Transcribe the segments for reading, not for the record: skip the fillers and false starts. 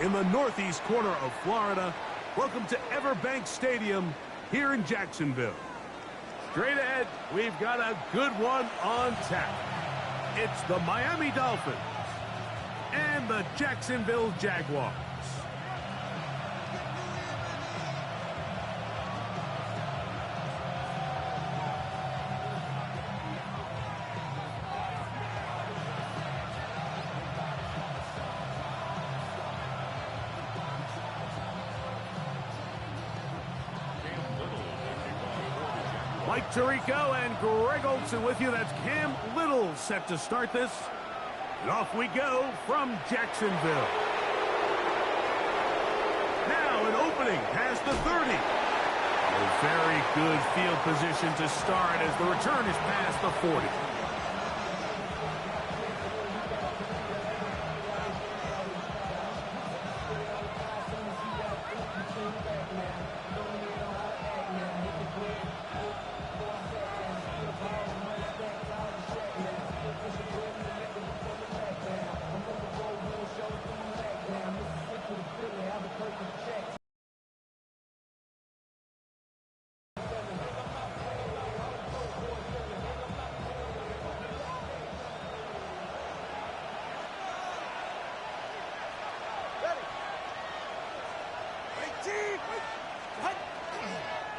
in the northeast corner of Florida. Welcome to Everbank Stadium here in Jacksonville. Straight ahead, we've got a good one on tap. It's the Miami Dolphins and the Jacksonville Jaguars. Mike Tirico and Greg Olsen with you. That's Cam Little set to start this. And off we go from Jacksonville. Now an opening past the 30. A very good field position to start as the return is past the 40.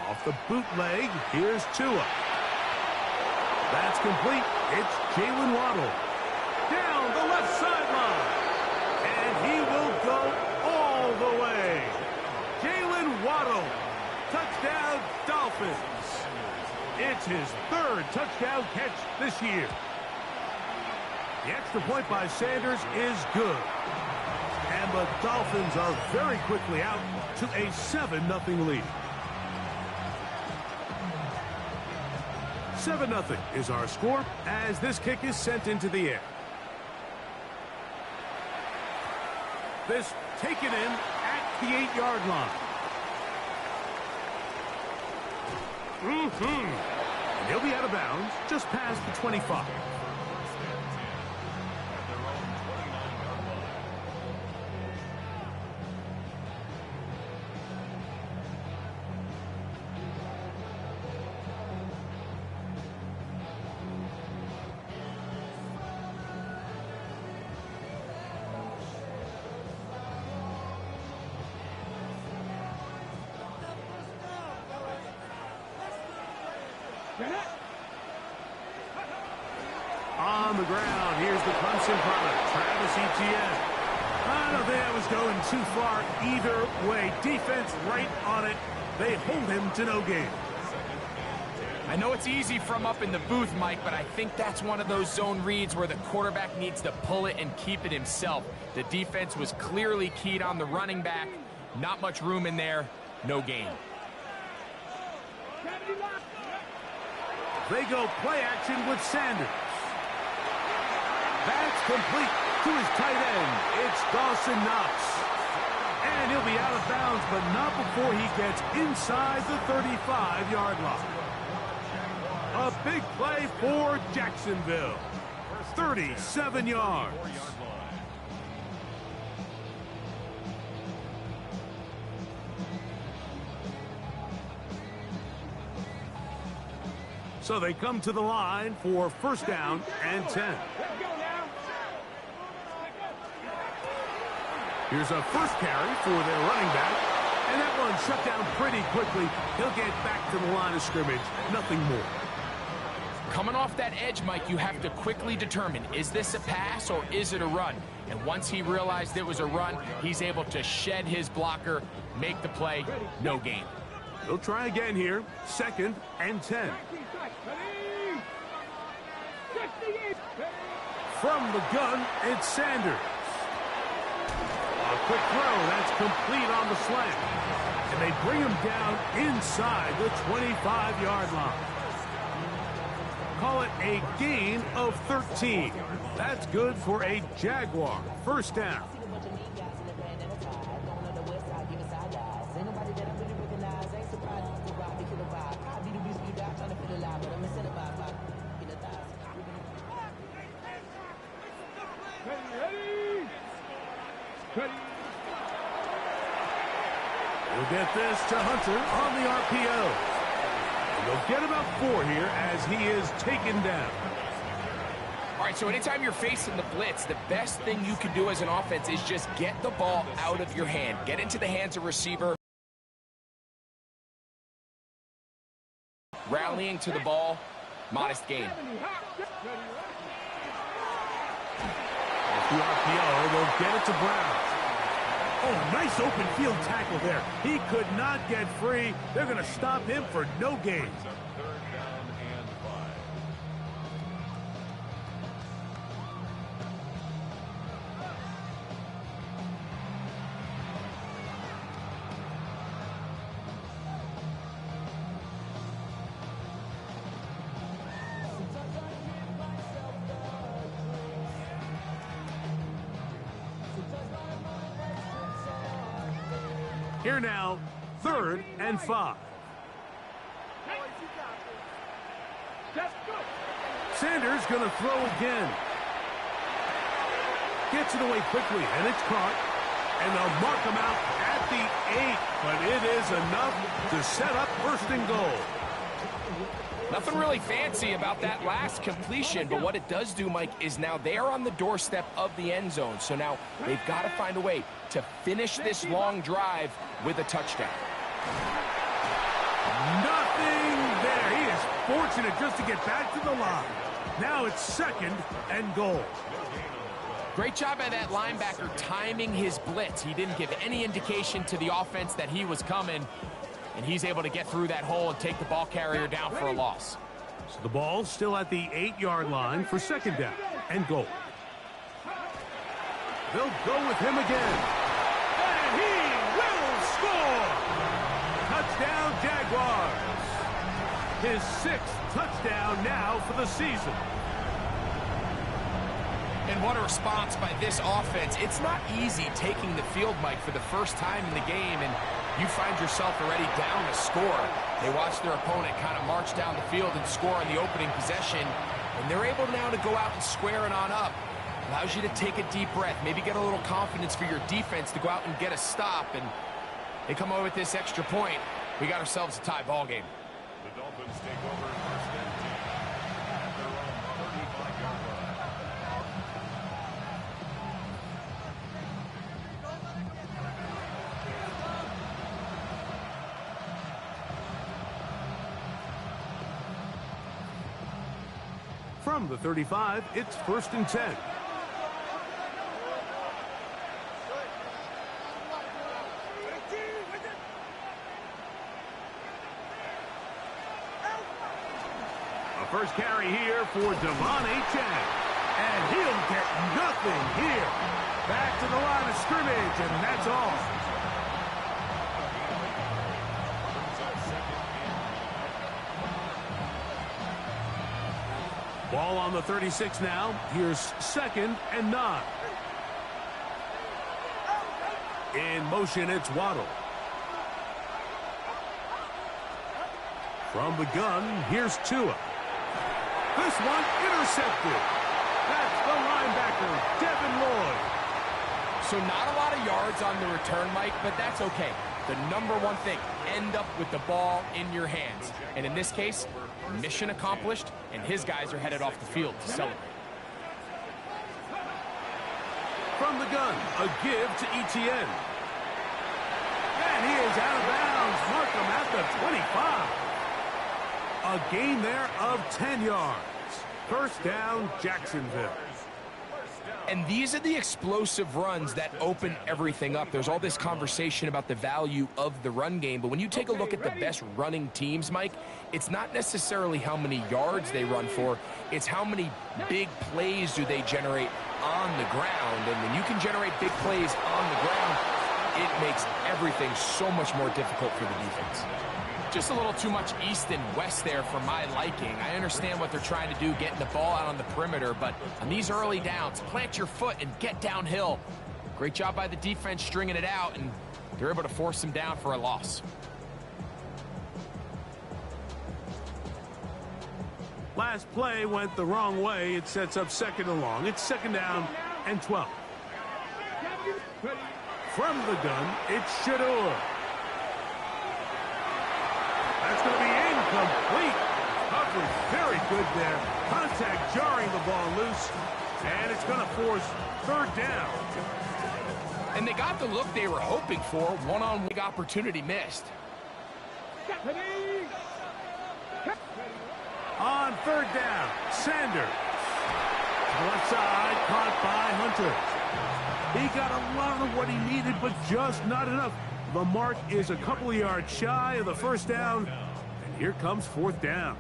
Off the bootleg, here's Tua. That's complete. It's Jalen Waddle. Down the left sideline. And he will go all the way. Jalen Waddle. Touchdown, Dolphins. It's his third touchdown catch this year. The extra point by Sanders is good. And the Dolphins are very quickly out to a 7-0 lead. 7-0 is our score as this kick is sent into the air. This taken in at the 8-yard line. And he'll be out of bounds just past the 25. On the ground, here's the Clemson product, Travis Etienne. I don't think I was going too far either way. Defense right on it. They hold him to no gain. I know it's easy from up in the booth, Mike, but I think that's one of those zone reads where the quarterback needs to pull it and keep it himself. The defense was clearly keyed on the running back. Not much room in there. No gain. They go play action with Sanders. That's complete to his tight end. It's Dawson Knox. And he'll be out of bounds, but not before he gets inside the 35-yard line. A big play for Jacksonville. 37 yards. So they come to the line for first down and 10. Here's a first carry for their running back. And that one shut down pretty quickly. He'll get back to the line of scrimmage. Nothing more. Coming off that edge, Mike, you have to quickly determine, is this a pass or is it a run? And once he realized it was a run, he's able to shed his blocker, make the play, no gain. He'll try again here. Second and 10. From the gun, it's Sanders. A quick throw, that's complete on the slant. And they bring him down inside the 25-yard line. Call it a gain of 13. That's good for a Jaguar first down. They'll get this to Hunter on the RPO. And they'll get about 4 here as he is taken down. All right, so anytime you're facing the blitz, the best thing you can do as an offense is just get the ball out of your hand. Get into the hands of receiver. Rallying to the ball, modest gain. Off the RPO, they'll get it to Brown. Oh, nice open field tackle there. He could not get free. They're going to stop him for no gain. Here now, 3rd and 5. Sanders going to throw again. Gets it away quickly, and it's caught. And they'll mark him out at the 8. But it is enough to set up 1st and goal. Nothing really fancy about that last completion, but what it does do, Mike, is now they are on the doorstep of the end zone. So now they've got to find a way to finish this long drive with a touchdown. Nothing there. He is fortunate just to get back to the line. Now it's 2nd and goal. Great job by that linebacker timing his blitz. He didn't give any indication to the offense that he was coming. And he's able to get through that hole and take the ball carrier down for a loss. So the ball's still at the 8-yard line for 2nd down and goal. They'll go with him again. And he will score! Touchdown, Jaguars. His 6th touchdown now for the season. And what a response by this offense. It's not easy taking the field, Mike, for the first time in the game, and you find yourself already down a score. They watch their opponent kind of march down the field and score on the opening possession, and they're able now to go out and square it on up. Allows you to take a deep breath, maybe get a little confidence for your defense to go out and get a stop, and they come away with this extra point. We got ourselves a tie ball game. The Dolphins take over 1st and 10 at their own 35-yard line. From the 35, it's 1st and 10. A first carry here for Devon Achane. And he'll get nothing here. Back to the line of scrimmage, and that's all. Ball on the 36 now. Here's 2nd and 9. In motion, it's Waddle. From the gun, here's Tua. This one intercepted. That's the linebacker, Devin Lloyd. So not a lot of yards on the return, Mike, but that's okay. The number one thing, end up with the ball in your hands. And in this case, mission accomplished, and his guys are headed off the field to celebrate. From the gun, a give to Etienne. And he is out of bounds. Mark him at the 25. A gain there of 10 yards. 1st down, Jacksonville. And these are the explosive runs that open everything up. There's all this conversation about the value of the run game, but when you take a look at the best running teams, Mike, it's not necessarily how many yards they run for, it's how many big plays do they generate on the ground. And when you can generate big plays on the ground, it makes everything so much more difficult for the defense. Just a little too much east and west there for my liking. I understand what they're trying to do, getting the ball out on the perimeter, but on these early downs, plant your foot and get downhill. Great job by the defense stringing it out, and they're able to force them down for a loss. Last play went the wrong way. It sets up 2nd and long. It's 2nd down and 12. From the gun, it's Shador. good there. Contact jarring the ball loose, and it's going to force third down. And they got the look they were hoping for. One-on-one opportunity missed. On third down, Sanders. Left side, caught by Hunter. He got a lot of what he needed, but just not enough. The mark is a couple of yards shy of the first down. And here comes fourth down.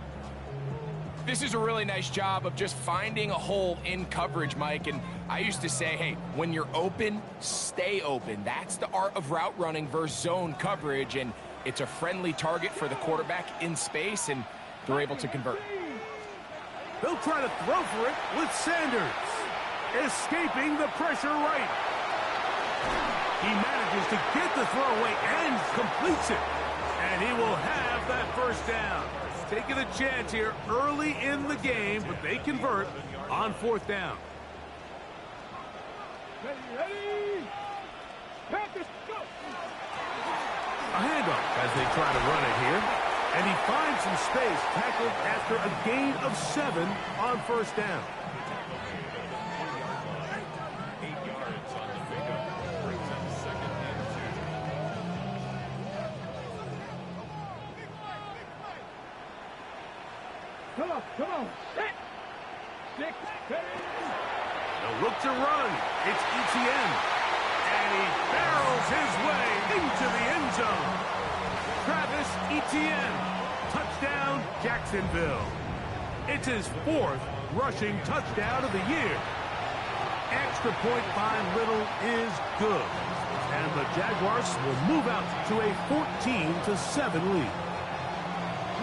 This is a really nice job of just finding a hole in coverage, Mike. And I used to say, hey, when you're open, stay open. That's the art of route running versus zone coverage. And it's a friendly target for the quarterback in space, and they're able to convert. They'll try to throw for it with Sanders. Escaping the pressure right. He manages to get the throw away and completes it. And he will have that first down. Taking a chance here early in the game, but they convert on fourth down. A handoff as they try to run it here. And he finds some space, tackled after a gain of 7 on first down. Come on. The look to run. It's Etienne. And he barrels his way into the end zone. Travis Etienne. Touchdown, Jacksonville. It's his 4th rushing touchdown of the year. Extra point by Little is good. And the Jaguars will move out to a 14-7 lead.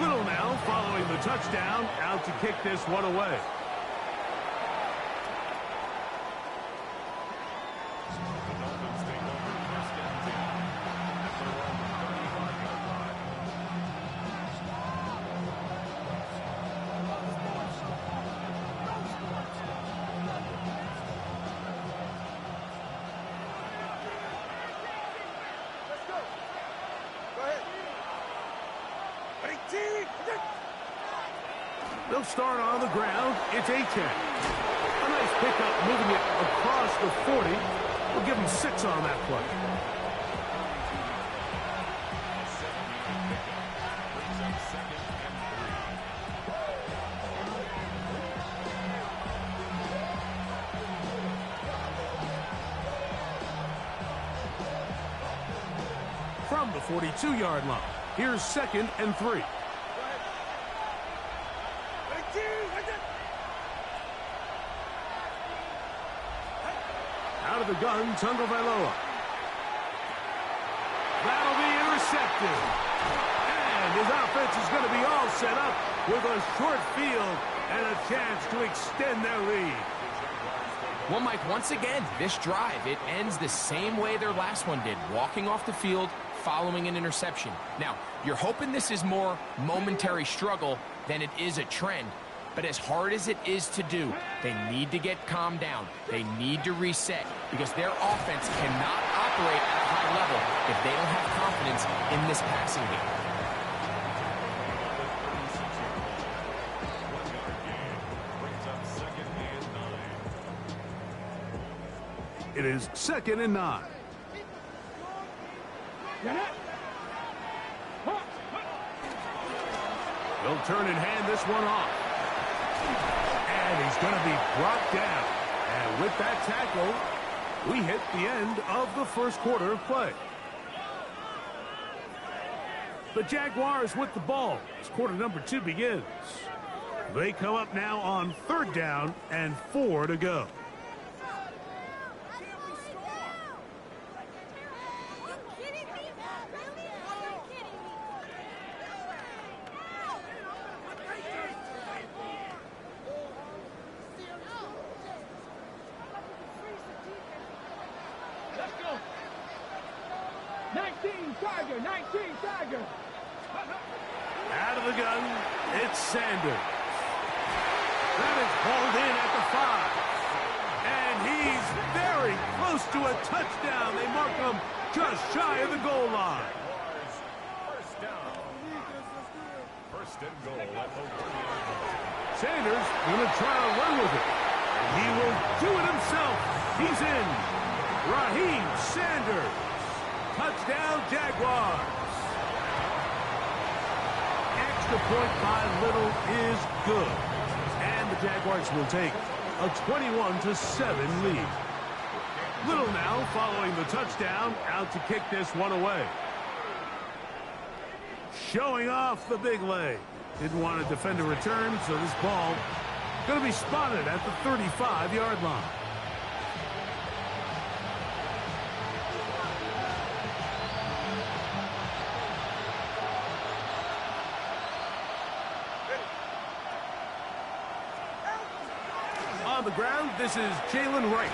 Little now following the touchdown, out to kick this one away. The Dolphins take over first and 10 at their own 35-yard line. Let's go. Go ahead. They'll start on the ground. It's Etienne. A nice pickup moving it across the 40. We'll give him 6 on that play. Brings up second and 3. From the 42-yard line, here's 2nd and 3. Out of the gun, Tagovailoa. That'll be intercepted. And his offense is going to be all set up with a short field and a chance to extend their lead. Well, Mike, once again, this drive, it ends the same way their last one did, walking off the field, following an interception. Now, you're hoping this is more momentary struggle than it is a trend. But as hard as it is to do, they need to get calmed down. They need to reset because their offense cannot operate at a high level if they don't have confidence in this passing game. 1-yard gain brings up second and 9. It is 2nd and 9. They'll turn and hand this one off. And he's going to be brought down. And with that tackle, we hit the end of the first quarter of play. The Jaguars with the ball as quarter number 2 begins. They come up now on 3rd down and 4 to go. Let's go. 19 Tiger. Out of the gun, it's Sanders. That is hauled in at the 5. And he's very close to a touchdown. They mark him just shy of the goal line. First down. First and goal at the 1-yard line. Sanders going to try to run with it. And he will do it himself. He's in. Raheem Sanders. Touchdown, Jaguars. Extra point by Little is good. And the Jaguars will take a 21-7 lead. Little now following the touchdown, out to kick this one away. Showing off the big leg. Didn't want to defend a return, so this ball going to be spotted at the 35-yard line. On the ground, this is Jalen Wright.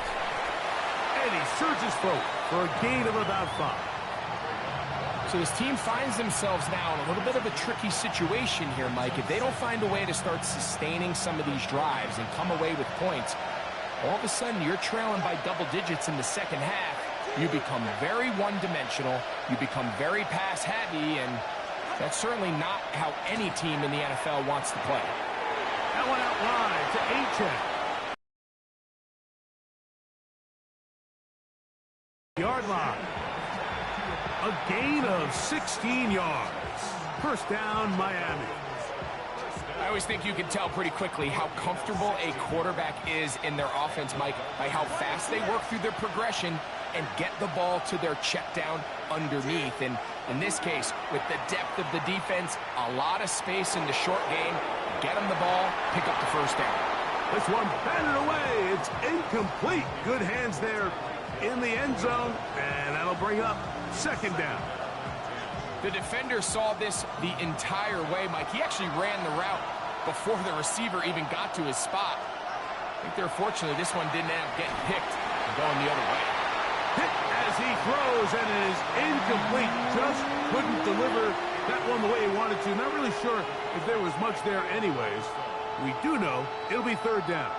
And he surges forward for a gain of about 5. So this team finds themselves now in a little bit of a tricky situation here, Mike. If they don't find a way to start sustaining some of these drives and come away with points, all of a sudden you're trailing by double digits in the second half. You become very one-dimensional. You become very pass-heavy, and that's certainly not how any team in the NFL wants to play. That one out wide to Achane. Yard line. A gain of 16 yards. First down, Miami. I always think you can tell pretty quickly how comfortable a quarterback is in their offense, Mike, by how fast they work through their progression and get the ball to their check down underneath. And in this case, with the depth of the defense, a lot of space in the short game, get them the ball, pick up the first down. This one batted away. It's incomplete. Good hands there in the end zone, and that'll bring up second down. The defender saw this the entire way, Mike. He actually ran the route before the receiver even got to his spot. I think they're fortunate this one didn't end up getting picked and going the other way. Hit as he throws, and it is incomplete. Just couldn't deliver that one the way he wanted to. Not really sure if there was much there anyways. We do know it'll be third down.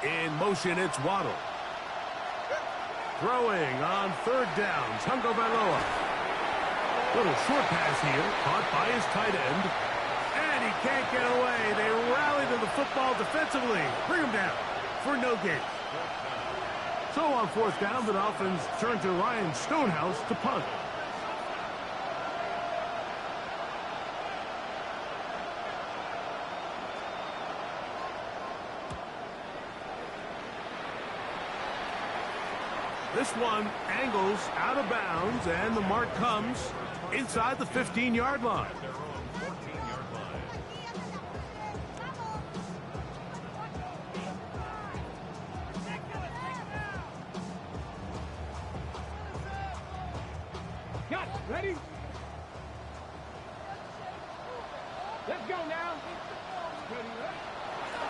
In motion, it's Waddle. Throwing on third down, Tagovailoa. Little short pass here, caught by his tight end. And he can't get away. They rally to the football defensively. Bring him down for no gain. So on fourth down, the Dolphins turn to Ryan Stonehouse to punt. This one angles out of bounds, and the mark comes inside the 15-yard line. Got it. Ready? Let's go now.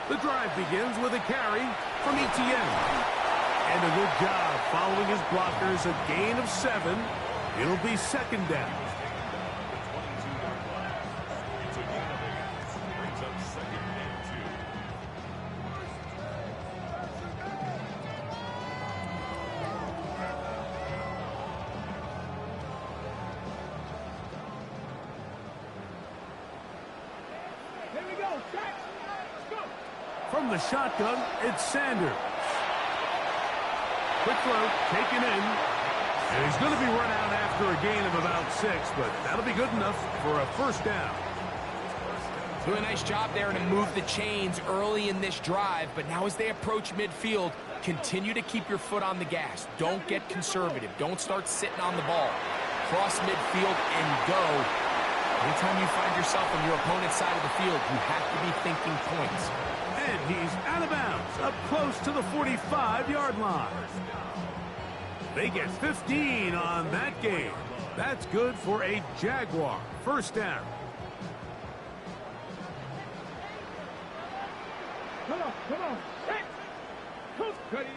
The drive begins with a carry from Etienne. And a good job following his blockers, a gain of 7. It'll be second down. Here we go. Catch. Let's go. From the shotgun, it's Sanders. Quick throw, taken in. And he's going to be run out after a gain of about 6, but that'll be good enough for a first down. Do a nice job there to move the chains early in this drive, but now as they approach midfield, continue to keep your foot on the gas. Don't get conservative. Don't start sitting on the ball. Cross midfield and go. Anytime you find yourself on your opponent's side of the field, you have to be thinking points. And he's out of bounds, up close to the 45-yard line. They get 15 on that game. That's good for a Jaguar first down. Come on. Hey. Ready.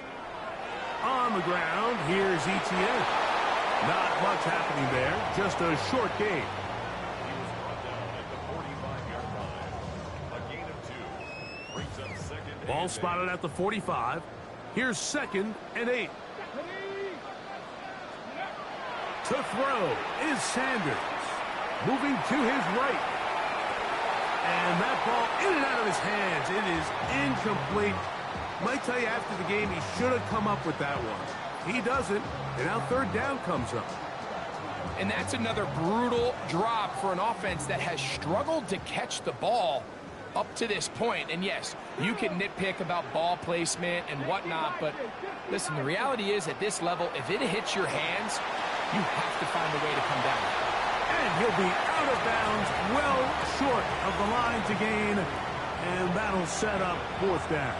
On the ground, here's Etienne. Not much happening there, just a short gain. Ball spotted at the 45. Here's second and 8. To throw is Sanders. Moving to his right. And that ball in and out of his hands. It is incomplete. Might tell you after the game he should have come up with that one. He doesn't, and now third down comes up. And that's another brutal drop for an offense that has struggled to catch the ball up to this point. And yes, you can nitpick about ball placement and whatnot, but listen, the reality is at this level, if it hits your hands, you have to find a way to come down. And he'll be out of bounds, well short of the line to gain, and that'll set up fourth down.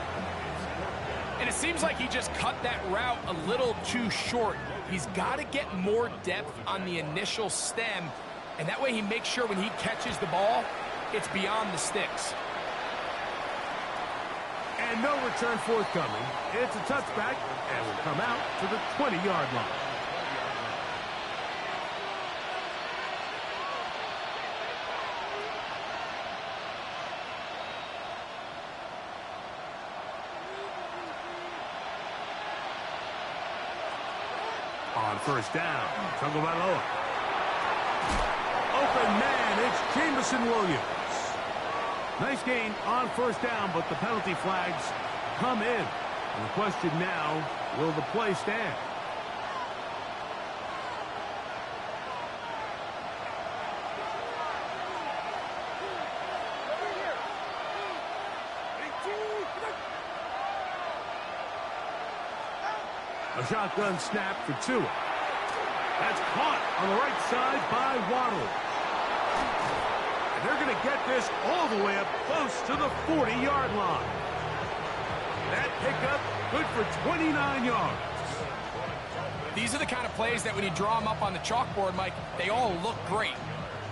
And it seems like he just cut that route a little too short. He's got to get more depth on the initial stem, and that way he makes sure when he catches the ball, it's beyond the sticks. And no return forthcoming. It's a touchback, and will come out to the 20-yard line. On first down, Tagovailoa. Open man, it's Jamison Williams. Nice gain on first down, but the penalty flags come in. And the question now, will the play stand? A shotgun snap for Tua. That's caught on the right side by Waddle. And they're going to get this all the way up close to the 40-yard line. That pickup good for 29 yards. These are the kind of plays that when you draw them up on the chalkboard, Mike, they all look great.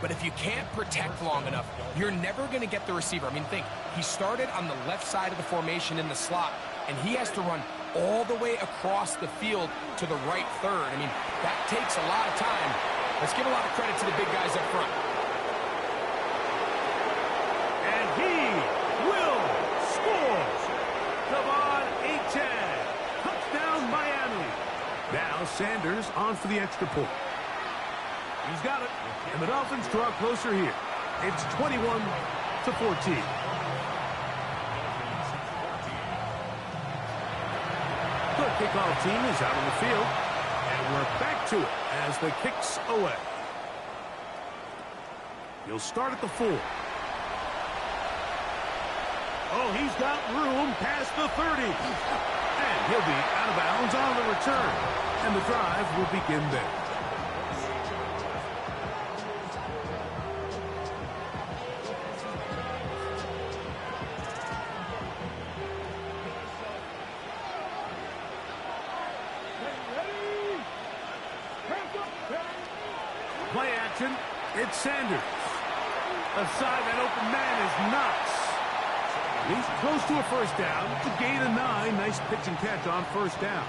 But if you can't protect long enough, you're never going to get the receiver. I mean, think, he started on the left side of the formation in the slot, and he has to run all the way across the field to the right third. I mean, that takes a lot of time. Let's give a lot of credit to the big guys up front. And he will score. Devon Achane. Touchdown, Miami. Now Sanders on for the extra point. He's got it. And the Dolphins draw closer here. It's 21-14. Good kickoff team is out on the field. And we're back to it as the kick's away. He'll start at the 4. Oh, he's got room past the 30. And he'll be out of bounds on the return. And the drive will begin there. Play action, it's Sanders. Left side, that open man is Knox. He's close to a first down to gain a 9. Nice pitch and catch on first down.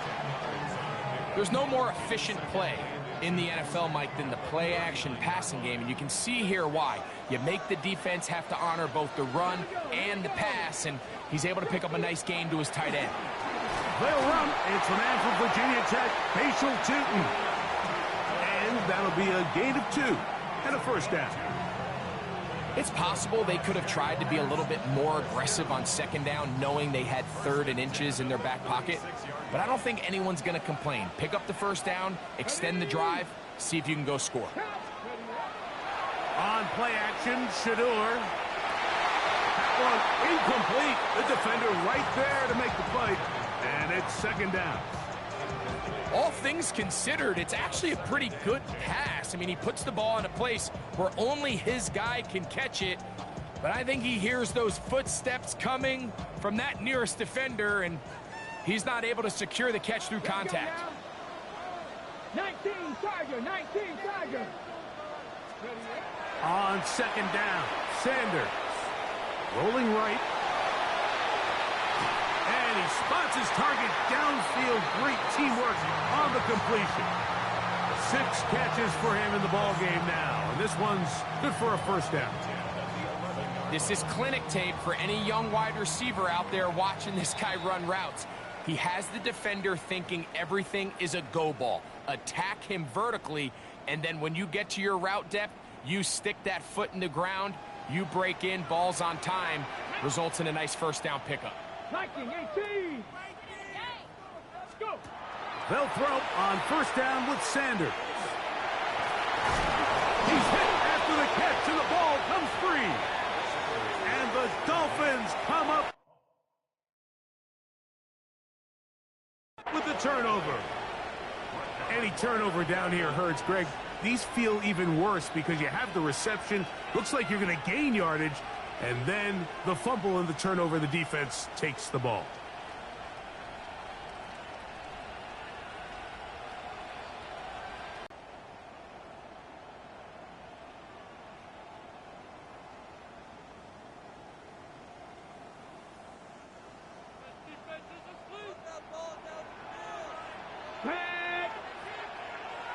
There's no more efficient play in the NFL, Mike, than the play action passing game, and you can see here why. You make the defense have to honor both the run and the pass, and he's able to pick up a nice gain to his tight end. They'll run. It's the man from Virginia Tech, Facial Tootin. And that'll be a gain of 2 and a first down. It's possible they could have tried to be a little bit more aggressive on second down, knowing they had 3rd and inches in their back pocket. But I don't think anyone's going to complain. Pick up the first down, extend the drive, see if you can go score. On play action, Shador. That one incomplete. The defender right there to make the play. And it's second down. All things considered, it's actually a pretty good pass. I mean, he puts the ball in a place where only his guy can catch it. But I think he hears those footsteps coming from that nearest defender, and he's not able to secure the catch through contact. 19 Tiger, 19 Tiger. On second down, Sanders. Rolling right. And he spots his target downfield. Great teamwork on the completion. 6 catches for him in the ball game now. And this one's good for a first down. This is clinic tape for any young wide receiver out there watching this guy run routes. He has the defender thinking everything is a go ball. Attack him vertically, And then when you get to your route depth, you stick that foot in the ground, you break in, balls on time, results in a nice first down pickup. Liking 18. Let's go. They'll throw on first down with Sanders. He's hit after the catch, and the ball comes free. And the Dolphins come up with the turnover. Any turnover down here hurts, Greg. These feel even worse because you have the reception. Looks like you're going to gain yardage. And then the fumble and the turnover, the defense takes the ball. Pat.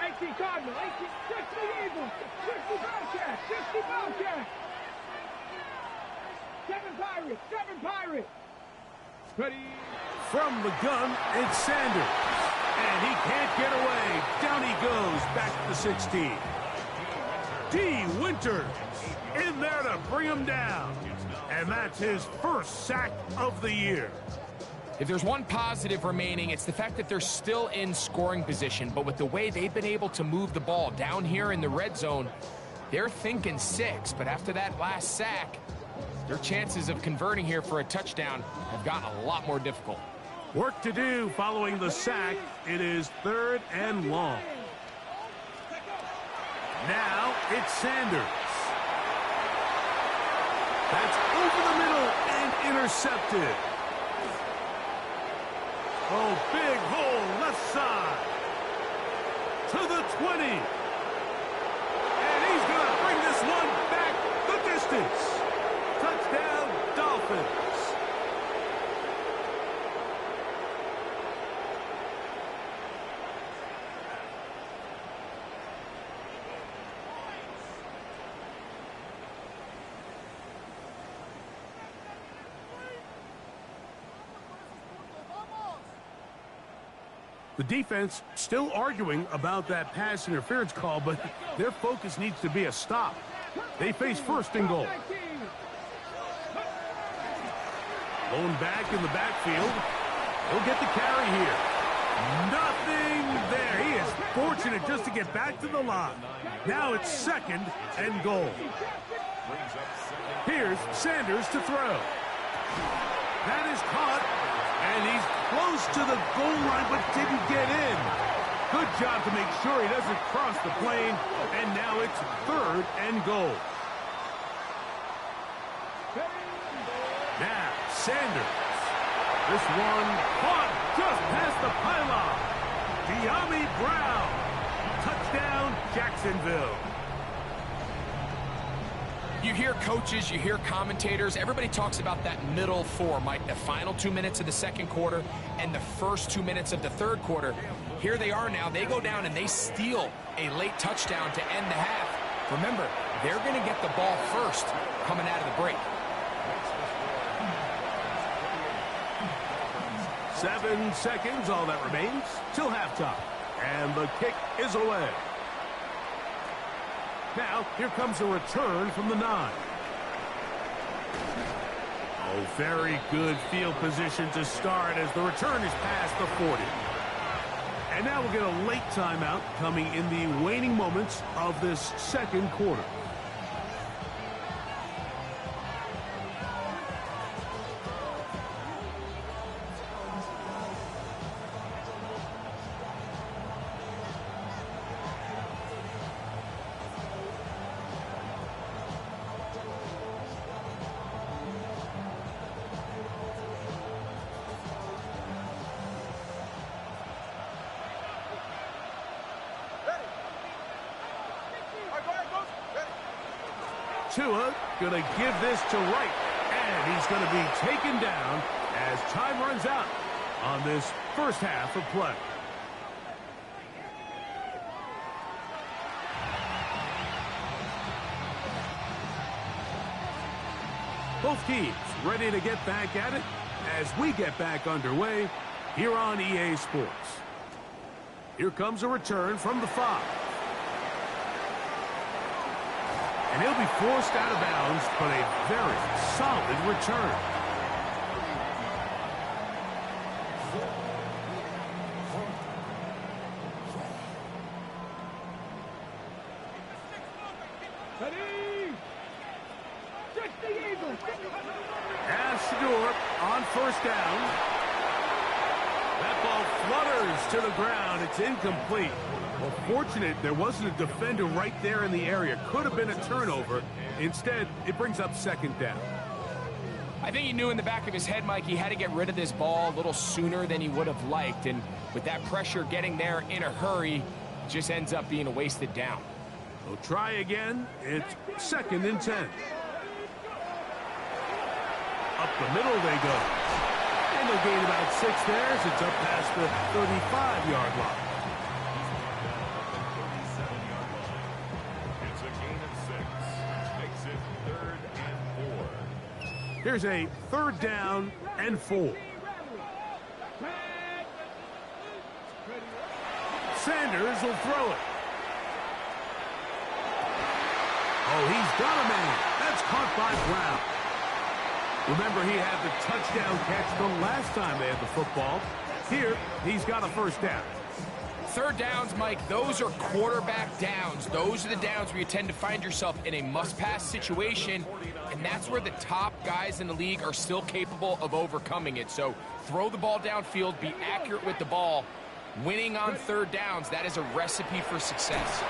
18 Cardinal, 18, 60 Eagles, 60 Bobcat, 60 Bobcat. 7 Pirates. Ready. From the gun, it's Sanders. And he can't get away. Down he goes, back to the 16. D. Winters in there to bring him down. And that's his first sack of the year. If there's one positive remaining, it's the fact that they're still in scoring position. But with the way they've been able to move the ball down here in the red zone, they're thinking 6. But after that last sack, their chances of converting here for a touchdown have gotten a lot more difficult. Work to do following the sack. It is 3rd and long. Now it's Sanders. That's over the middle and intercepted. Oh, big hole left side. To the 20. And he's going to bring this one back the distance. Touchdown, Dolphins. The defense still arguing about that pass interference call, but their focus needs to be a stop. They face 1st and goal. Lone back in the backfield. He'll get the carry here. Nothing there. He is fortunate just to get back to the line. Now it's 2nd and goal. Here's Sanders to throw. That is caught, and he's close to the goal line but didn't get in. Good job to make sure he doesn't cross the plane, and now it's 3rd and goal. Now, Sanders. This one caught just past the pylon. De'Ami Brown. Touchdown, Jacksonville. You hear coaches, you hear commentators, everybody talks about that middle 4, Mike, the final 2 minutes of the 2nd quarter and the first 2 minutes of the 3rd quarter. Here they are now. They go down and they steal a late touchdown to end the half. Remember, they're going to get the ball first coming out of the break. 7 seconds, all that remains, till halftime. And the kick is away. Now, here comes a return from the 9. Oh, very good field position to start as the return is past the 40. And now we'll get a late timeout coming in the waning moments of this 2nd quarter. Tua going to give this to Wright, and he's going to be taken down as time runs out on this first half of play. Both teams ready to get back at it as we get back underway here on EA Sports. Here comes a return from the 5. And he'll be forced out of bounds, but a very solid return. Ready? Stretch the eagle. As Shador on first down. That ball flutters to the ground. It's incomplete. Well, fortunate there wasn't a defender right there in the area. Could have been a turnover. Instead, it brings up second down. I think he knew in the back of his head, Mike, he had to get rid of this ball a little sooner than he would have liked. And with that pressure getting there in a hurry, it just ends up being a wasted down. They'll try again. It's 2nd and 10. Up the middle they go. And they'll gain about 6 there as it's up past the 35-yard line. It's a gain of 6. Makes it 3rd and 4. Here's a 3rd down and 4. Sanders will throw it. Oh, he's got a man. That's caught by Brown. Remember, he had the touchdown catch the last time they had the football. Here, he's got a first down. 3rd downs, Mike, those are quarterback downs. Those are the downs where you tend to find yourself in a must-pass situation, and that's where the top guys in the league are still capable of overcoming it. So throw the ball downfield, be accurate with the ball. Winning on 3rd downs, that is a recipe for success.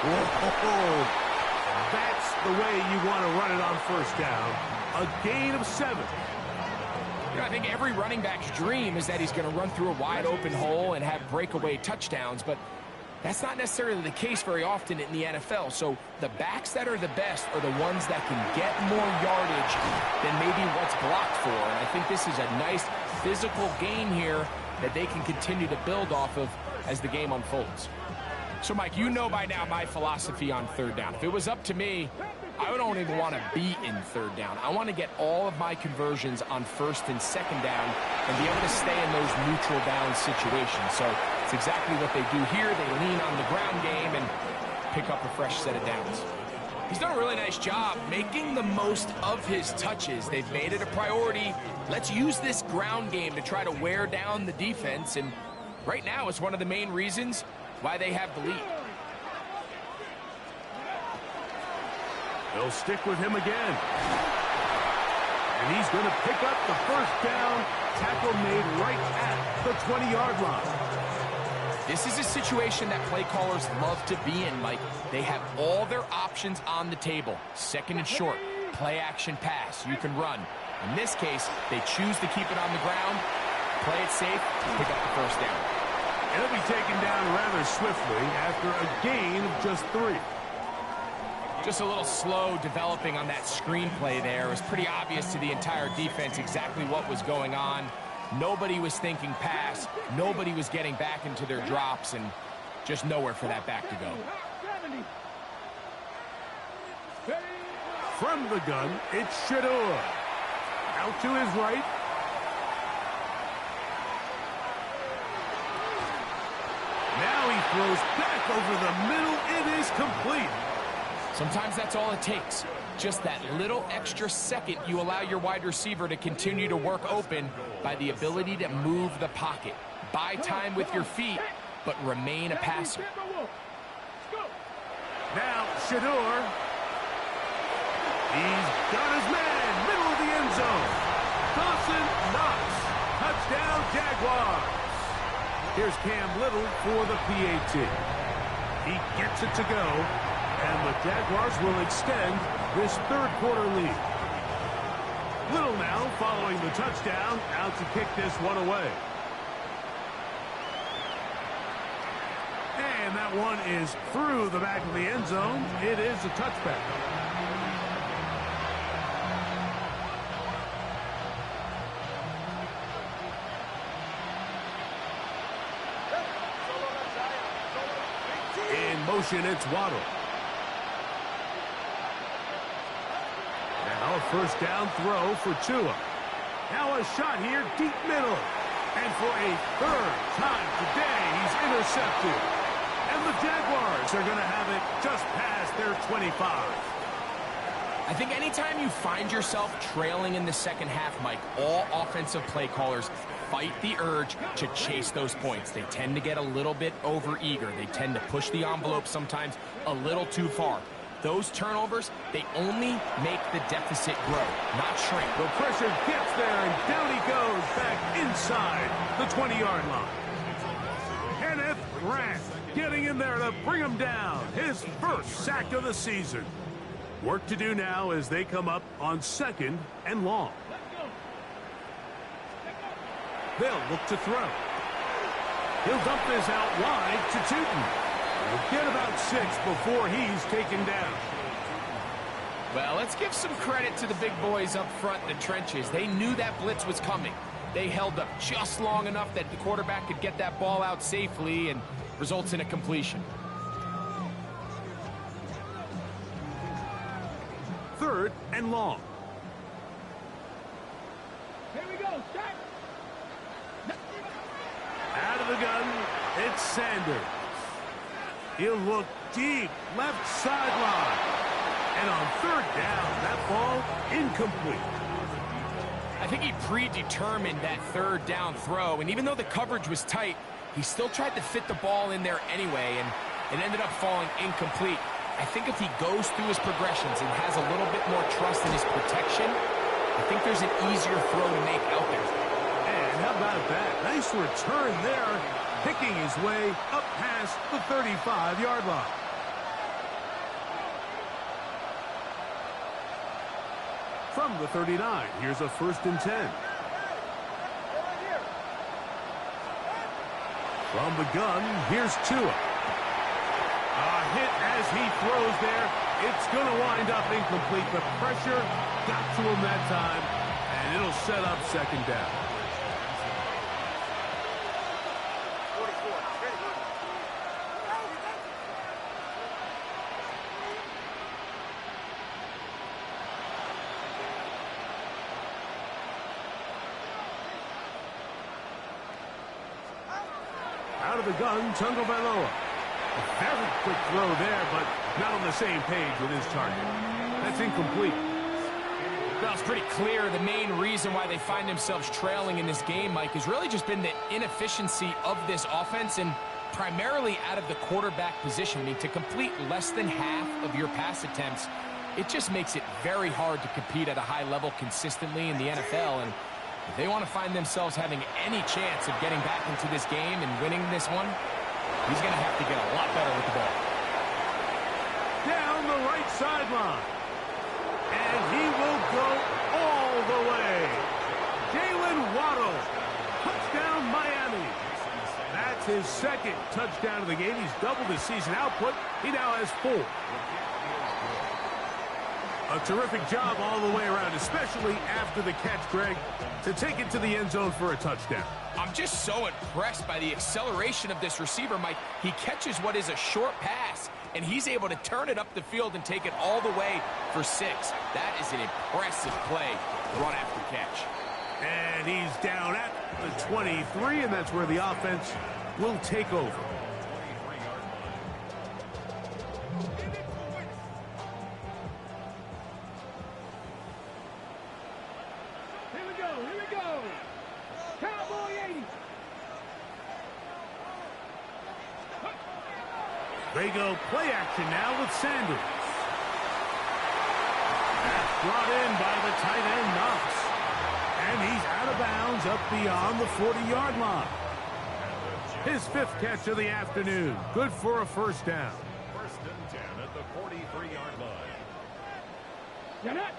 Whoa. That's the way you want to run it on first down. A gain of 7. You know, I think every running back's dream is that he's going to run through a wide open hole and have breakaway touchdowns, but that's not necessarily the case very often in the NFL. So the backs that are the best are the ones that can get more yardage than maybe what's blocked for. And I think this is a nice physical game here that they can continue to build off of as the game unfolds. So, Mike, you know by now my philosophy on 3rd down. If it was up to me, I don't even want to be in 3rd down. I want to get all of my conversions on 1st and 2nd down and be able to stay in those neutral down situations. So it's exactly what they do here. They lean on the ground game and pick up a fresh set of downs. He's done a really nice job making the most of his touches. They've made it a priority. Let's use this ground game to try to wear down the defense. And right now, it's one of the main reasons why they have the lead. They'll stick with him again. And he's going to pick up the first down. Tackle made right at the 20-yard line. This is a situation that play callers love to be in, Mike. They have all their options on the table. 2nd and short, play action pass. You can run. In this case, they choose to keep it on the ground, play it safe, pick up the first down. He'll be taken down rather swiftly after a gain of just 3. Just a little slow developing on that screenplay there. It was pretty obvious to the entire defense exactly what was going on. Nobody was thinking pass. Nobody was getting back into their drops, and just nowhere for that back to go. From the gun, it's Shador. Out to his right. Now he throws back over the middle. It is complete. Sometimes that's all it takes. Just that little extra second you allow your wide receiver to continue to work open by the ability to move the pocket. Buy time with your feet, but remain a passer. Now Shador. He's got his man. Middle of the end zone. Dawson knocks. Touchdown Jaguars. Here's Cam Little for the PAT. He gets it to go, and the Jaguars will extend this third quarter lead. Little now following the touchdown, out to kick this one away. And that one is through the back of the end zone. It is a touchback. Motion, it's Waddle. Now a first down throw for Tua. Now a shot here, deep middle. And for a third time today, he's intercepted. And the Jaguars are going to have it just past their 25. I think anytime you find yourself trailing in the second half, Mike, all offensive play callers fight the urge to chase those points. They tend to get a little bit overeager. They tend to push the envelope sometimes a little too far. Those turnovers, they only make the deficit grow, not shrink. The pressure gets there, and down he goes back inside the 20-yard line. Kenneth Grant getting in there to bring him down. His first sack of the season. Work to do now as they come up on 2nd and long. They'll look to throw. He'll dump this out wide to Tootin. He'll get about 6 before he's taken down. Well, let's give some credit to the big boys up front in the trenches. They knew that blitz was coming. They held up just long enough that the quarterback could get that ball out safely and results in a completion. 3rd and long. Here we go, Jack. Out of the gun, it's Sanders. He'll look deep, left sideline. And on 3rd down, that ball incomplete. I think he predetermined that 3rd down throw, and even though the coverage was tight, he still tried to fit the ball in there anyway, and it ended up falling incomplete. I think if he goes through his progressions and has a little bit more trust in his protection, I think there's an easier throw to make out there. And how about that? Nice return there, picking his way up past the 35-yard line. From the 39, here's a 1st and 10. From the gun, here's Tua. A hit as he throws there. It's going to wind up incomplete. The pressure got to him that time, and it'll set up 2nd down. Out of the gun, Tagovailoa. A very quick throw there, but not on the same page with his target. That's incomplete. Well, it's pretty clear the main reason why they find themselves trailing in this game, Mike, has really just been the inefficiency of this offense and primarily out of the quarterback position. I mean, to complete less than half of your pass attempts, it just makes it very hard to compete at a high level consistently in the NFL. And if they want to find themselves having any chance of getting back into this game and winning this one, he's going to have to get a lot better with the ball. Down the right sideline. And he will go all the way. Jalen Waddle. Touchdown, Miami. That's his 2nd touchdown of the game. He's doubled his season output. He now has 4. A terrific job all the way around, especially after the catch, Greg, to take it to the end zone for a touchdown. I'm just so impressed by the acceleration of this receiver, Mike. He catches what is a short pass, and he's able to turn it up the field and take it all the way for 6. That is an impressive play, run after catch. And he's down at the 23, and that's where the offense will take over. Here we go. Cowboy 80. They go play action now with Sanders. That's brought in by the tight end, Knox. And he's out of bounds up beyond the 40-yard line. His 5th catch of the afternoon. Good for a 1st down. 1st and 10 at the 43-yard line. Get it.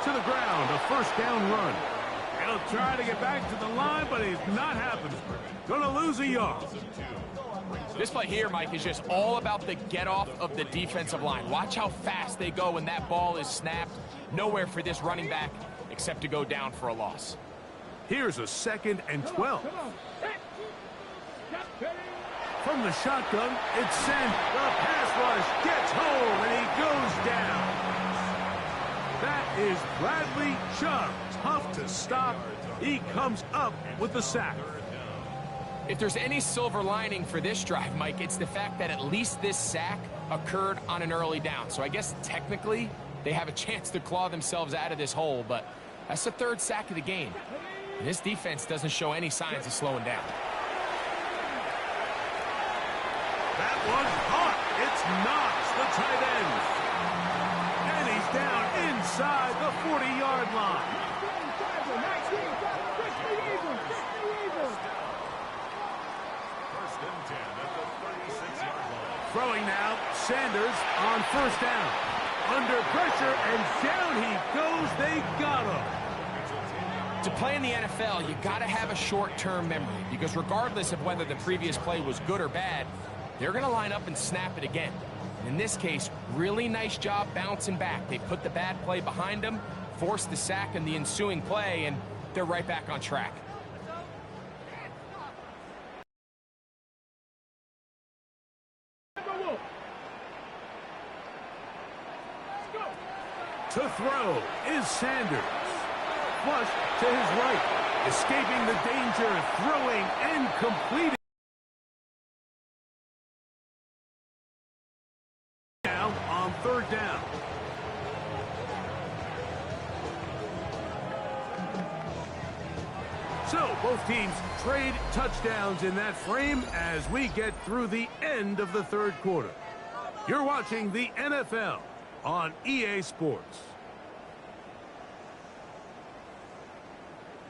To the ground, a 1st down run. He'll try to get back to the line, but it's not happening. Gonna lose a yard. This play here, Mike, is just all about the get-off of the defensive line. Watch how fast they go when that ball is snapped. Nowhere for this running back except to go down for a loss. Here's a 2nd and 12. From the shotgun, it's sent. The pass rush gets home, and he goes down. That is Bradley Chubb. Tough to stop. He comes up with the sack. If there's any silver lining for this drive, Mike, it's the fact that at least this sack occurred on an early down. So I guess technically they have a chance to claw themselves out of this hole, but that's the third sack of the game. And this defense doesn't show any signs of slowing down. That one's caught. It's Knox, the tight end. And he's down inside the 40-yard line. First and 10 at the 36-yard line. Throwing now, Sanders on first down. Under pressure, and down he goes. They got him. To play in the NFL, you got to have a short-term memory, because regardless of whether the previous play was good or bad, they're going to line up and snap it again. And in this case, really nice job bouncing back. They put the bad play behind them, forced the sack in the ensuing play, and they're right back on track. To throw is Sanders. Flush to his right. Escaping the danger, throwing and completing. Now on third down. So both teams trade touchdowns in that frame as we get through the end of the third quarter. You're watching the NFL on EA Sports.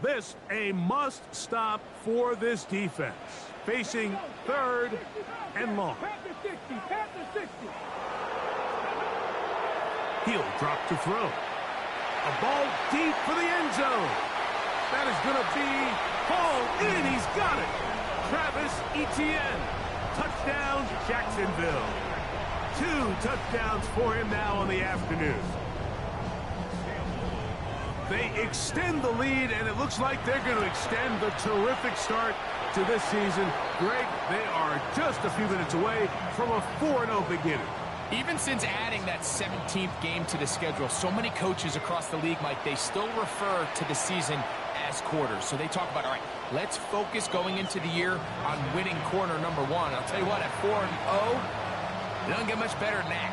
This a must-stop for this defense. Facing third and long. He'll drop to throw. A ball deep for the end zone. That is going to be hauled in. He's got it. Travis Etienne. Touchdown, Jacksonville. 2 touchdowns for him now on the afternoon. They extend the lead, and it looks like they're going to extend the terrific start to this season. Greg, they are just a few minutes away from a 4-0 beginning. Even since adding that 17th game to the schedule, so many coaches across the league, Mike, they still refer to the season as quarters. So they talk about, all right, let's focus going into the year on winning quarter number 1. I'll tell you what, at 4-0, it doesn't get much better than that.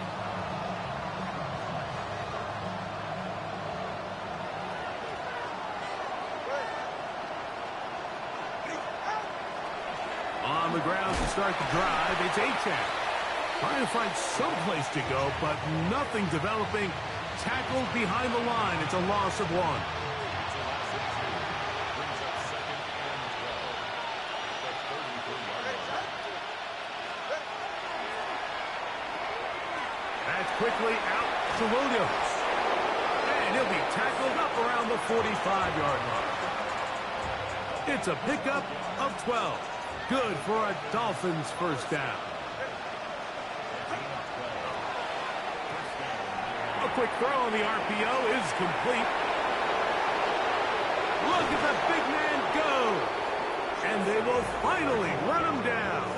On the ground to start the drive, it's Achane. Trying to find some place to go, but nothing developing. Tackled behind the line. It's a loss of 1. That's quickly out to Williams. And he'll be tackled up around the 45-yard line. It's a pickup of 12. Good for a Dolphins first down. A quick throw on the RPO is complete. Look at the big man go. And they will finally run him down.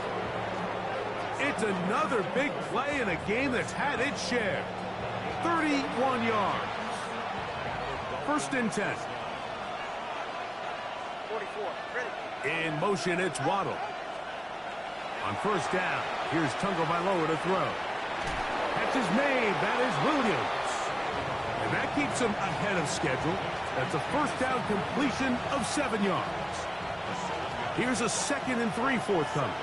It's another big play in a game that's had its share. 31 yards. First and 10. 44. Ready. In motion, it's Waddle. On first down, here's Tagovailoa to throw. Catch is made. That is Williams. And that keeps him ahead of schedule. That's a first down completion of 7 yards. Here's a 2nd and 3 forthcoming.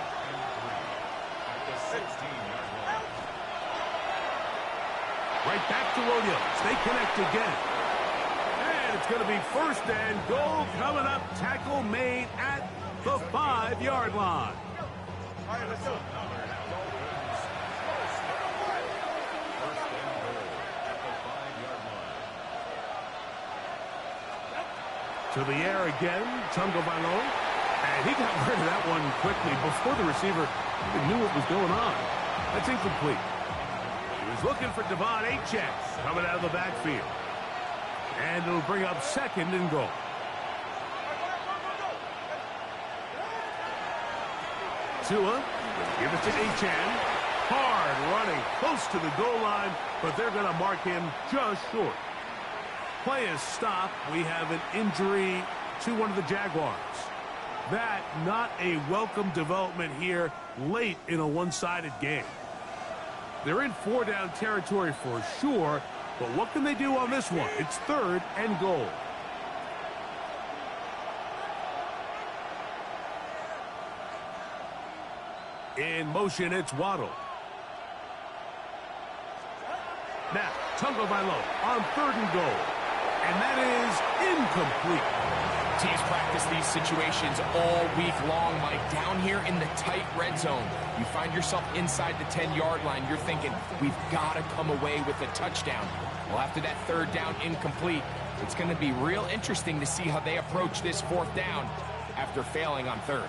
Right back to Williams. They connect again. And it's going to be first and goal coming up. Tackle made at the 5-yard line. All right, let's go. To the air again, Tagovailoa. And he got rid of that one quickly before the receiver even knew what was going on. That's incomplete. He was looking for Devon Achane coming out of the backfield. And it'll bring up 2nd and goal. Tua, give it to Achane. Hard running, close to the goal line, but they're going to mark him just short. Play is stopped. We have an injury to one of the Jaguars. That not a welcome development here late in a one-sided game. They're in four-down territory for sure, but what can they do on this one? It's 3rd and goal. In motion, it's Waddle. Now, Tagovailoa on 3rd and goal. And that is incomplete. Teams practice these situations all week long, Mike. Down here in the tight red zone, you find yourself inside the 10-yard line. You're thinking, we've got to come away with a touchdown. Well, after that 3rd down incomplete, it's going to be real interesting to see how they approach this 4th down after failing on 3rd.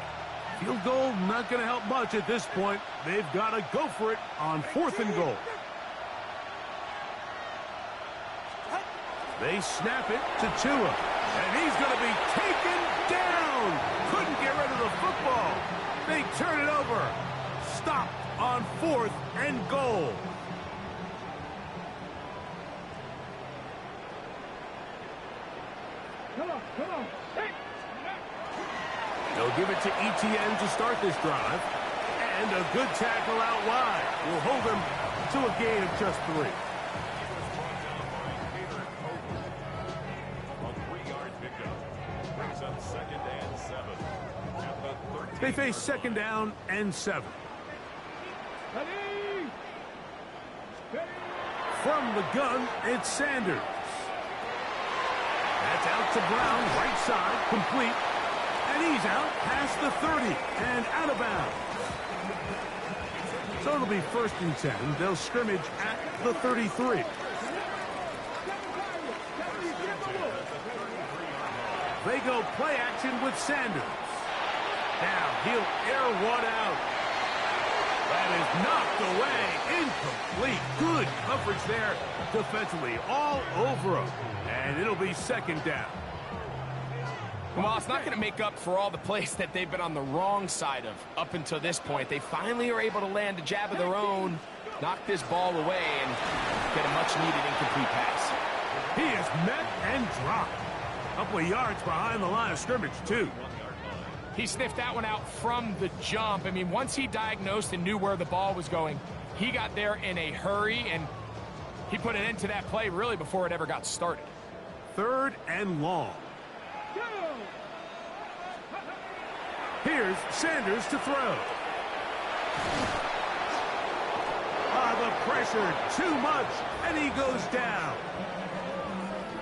Field goal not going to help much at this point. They've got to go for it on 4th and goal. They snap it to Tua, and he's going to be taken down. Couldn't get rid of the football. They turn it over. Stopped on 4th and goal. Come on. Hey. They'll give it to ETN to start this drive. And a good tackle out wide will hold them to a gain of just 3. They face 2nd down and 7. From the gun, it's Sanders. That's out to Brown, right side, complete. And he's out past the 30 and out of bounds. So it'll be 1st and 10. They'll scrimmage at the 33. They go play action with Sanders. Now he'll air one out. That is knocked away. Incomplete. Good coverage there defensively. All over him. And it'll be 2nd down. Well, it's not going to make up for all the plays that they've been on the wrong side of up until this point. They finally are able to land a jab of their own, knock this ball away, and get a much-needed incomplete pass. He is met and dropped. A couple of yards behind the line of scrimmage, too. He sniffed that one out from the jump. I mean, once he diagnosed and knew where the ball was going, he got there in a hurry, and he put an end to that play really before it ever got started. 3rd and long. Here's Sanders to throw. The pressure, too much, and he goes down.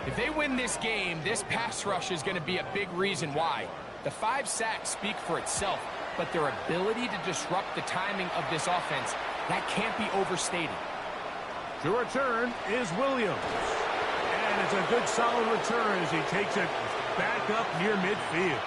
If they win this game, this pass rush is going to be a big reason why. The 5 sacks speak for itself, but their ability to disrupt the timing of this offense, that can't be overstated. To return is Williams. And it's a good solid return as he takes it back up near midfield.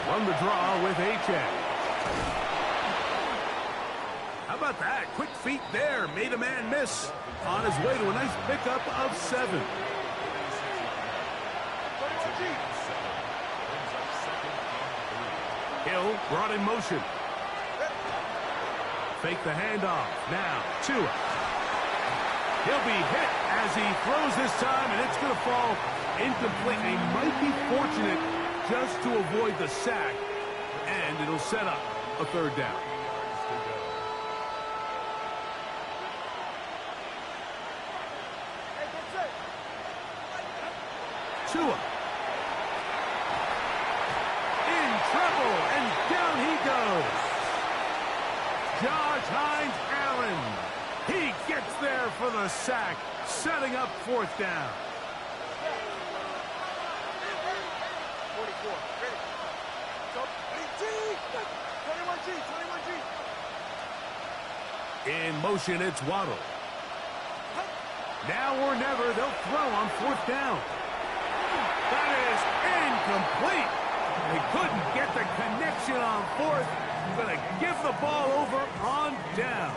Run the draw with H.A. How about that? Quick feet there. Made a man miss on his way to a nice pickup of 7. Hill brought in motion. Fake the handoff. Now, Tua. He'll be hit as he throws this time, and it's going to fall incomplete. He might be fortunate just to avoid the sack, and it'll set up a 3rd down. Tua. In trouble, and down he goes. Josh Hines-Allen. He gets there for the sack, setting up 4th down. 44. Ready. So, 21G. In motion, it's Waddle. Now or never, they'll throw on 4th down. That is incomplete. They couldn't get the connection on 4th. Going to give the ball over on down.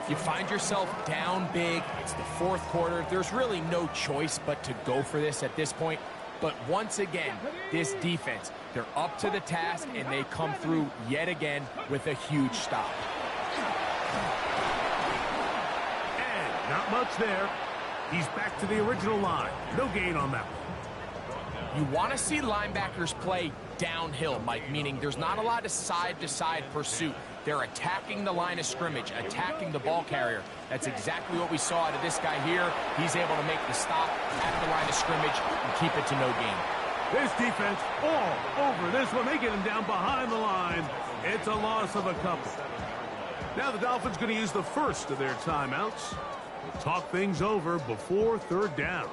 You find yourself down big. It's the 4th quarter. There's really no choice but to go for this at this point. But once again, this defense, they're up to the task, and they come through yet again with a huge stop. And not much there. He's back to the original line. No gain on that one. You want to see linebackers play downhill, Mike, meaning there's not a lot of side-to-side pursuit. They're attacking the line of scrimmage, attacking the ball carrier. That's exactly what we saw out of this guy here. He's able to make the stop at the line of scrimmage and keep it to no gain. This defense all over this one. They get him down behind the line. It's a loss of a couple. Now the Dolphins going to use the first of their timeouts. We'll talk things over before third down.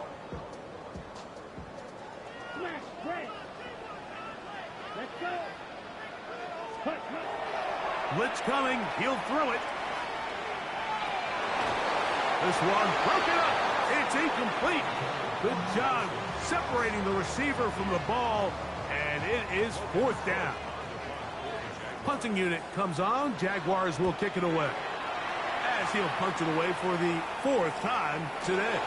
Let's go. Blitz coming. He'll throw it. This one broken up. It's incomplete. Good job separating the receiver from the ball, and it is fourth down. Punting unit comes on. Jaguars will kick it away, as he'll punch it away for the fourth time today.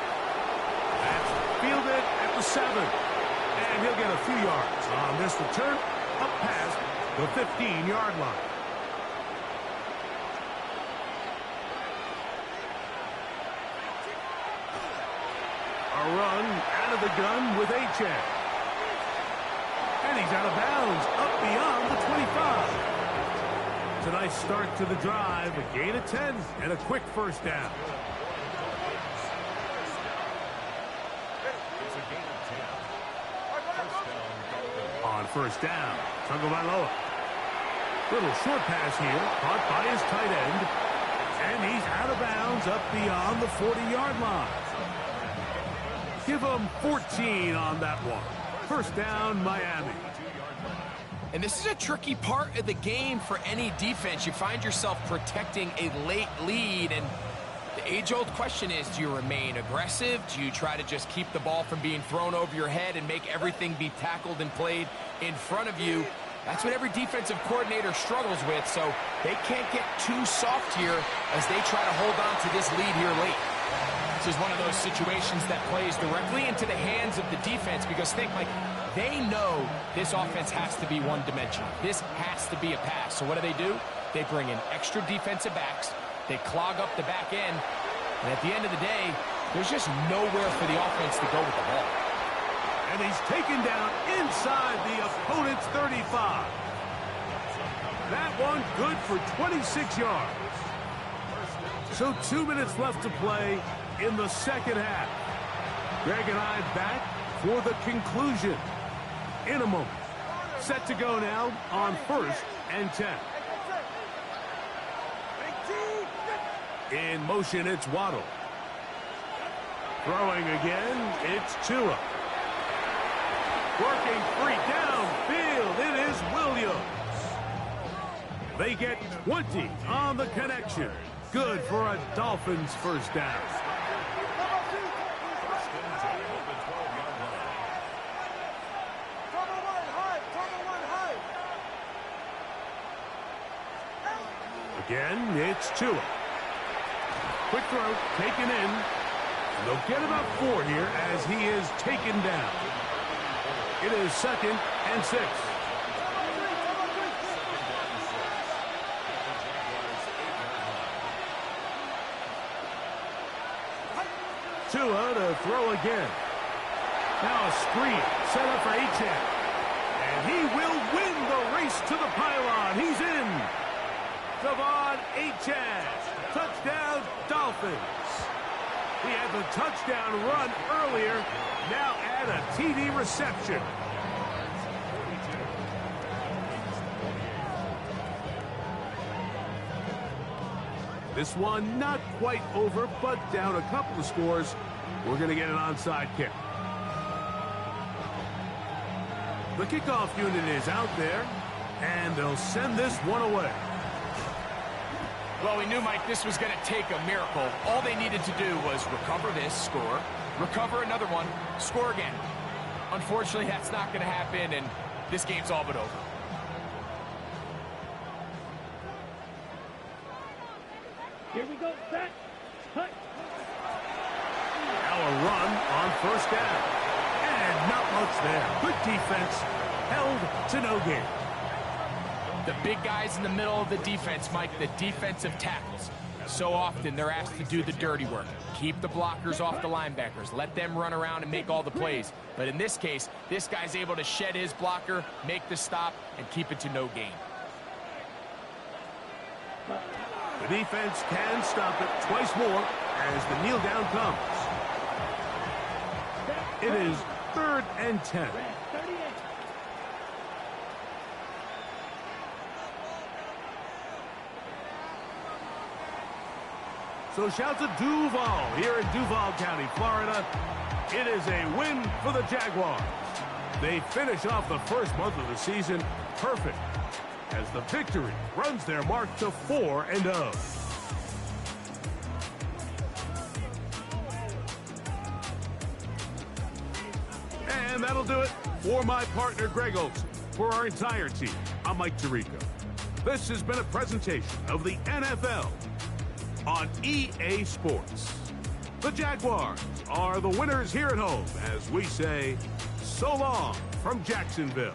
That's fielded at the 7, and he'll get a few yards on this return up past the 15-yard line. A run out of the gun with Achane. And he's out of bounds, up beyond the 25. It's a nice start to the drive, a gain of 10, and a quick first down. On first down, Tagovailoa. Little short pass here, caught by his tight end. And he's out of bounds, up beyond the 40-yard line. Give him 14 on that one. First down, Miami. And this is a tricky part of the game for any defense. You find yourself protecting a late lead, and the age-old question is, do you remain aggressive? Do you try to just keep the ball from being thrown over your head and make everything be tackled and played in front of you? That's what every defensive coordinator struggles with, so they can't get too soft here as they try to hold on to this lead here late. This is one of those situations that plays directly into the hands of the defense, because think, like, they know this offense has to be one-dimensional. This has to be a pass. So what do? They bring in extra defensive backs. They clog up the back end. And at the end of the day, there's just nowhere for the offense to go with the ball. And he's taken down inside the opponent's 35. That one good for 26 yards. So 2 minutes left to play in the second half. Greg and I back for the conclusion in a moment. Set to go now on first and 10. In motion, it's Waddle. Throwing again, it's Tua. Working free downfield, it is Williams. They get 20 on the connection. Good for a Dolphins first down. Again, it's Tua. Quick throw, taken in. And they'll get about 4 here as he is taken down. It is second and 6. Tua to throw again. Now a screen set up for Achane. And he will win the race to the pylon. He's in. Devon Achane. Touchdown, Dolphins. He had the touchdown run earlier. Now add a TD reception. This one not quite over, but down a couple of scores. We're going to get an onside kick. The kickoff unit is out there, and they'll send this one away. Well, we knew, Mike, this was going to take a miracle. All they needed to do was recover this, score, recover another one, score again. Unfortunately, that's not going to happen, and this game's all but over. Here we go, set, cut. Now a run on first down. And not much there. Good defense, held to no gain. The big guys in the middle of the defense, Mike, the defensive tackles. So often they're asked to do the dirty work. Keep the blockers off the linebackers. Let them run around and make all the plays. But in this case, this guy's able to shed his blocker, make the stop, and keep it to no gain. The defense can stop it twice more as the kneel down comes. It is 3rd and 10. So shout to Duval here in Duval County, Florida. It is a win for the Jaguars. They finish off the first month of the season perfect as the victory runs their mark to 4-0. And that'll do it for my partner, Greg Olson. For our entire team, I'm Mike Tirico. This has been a presentation of the NFL on EA Sports. The Jaguars are the winners here at home as we say so long from Jacksonville.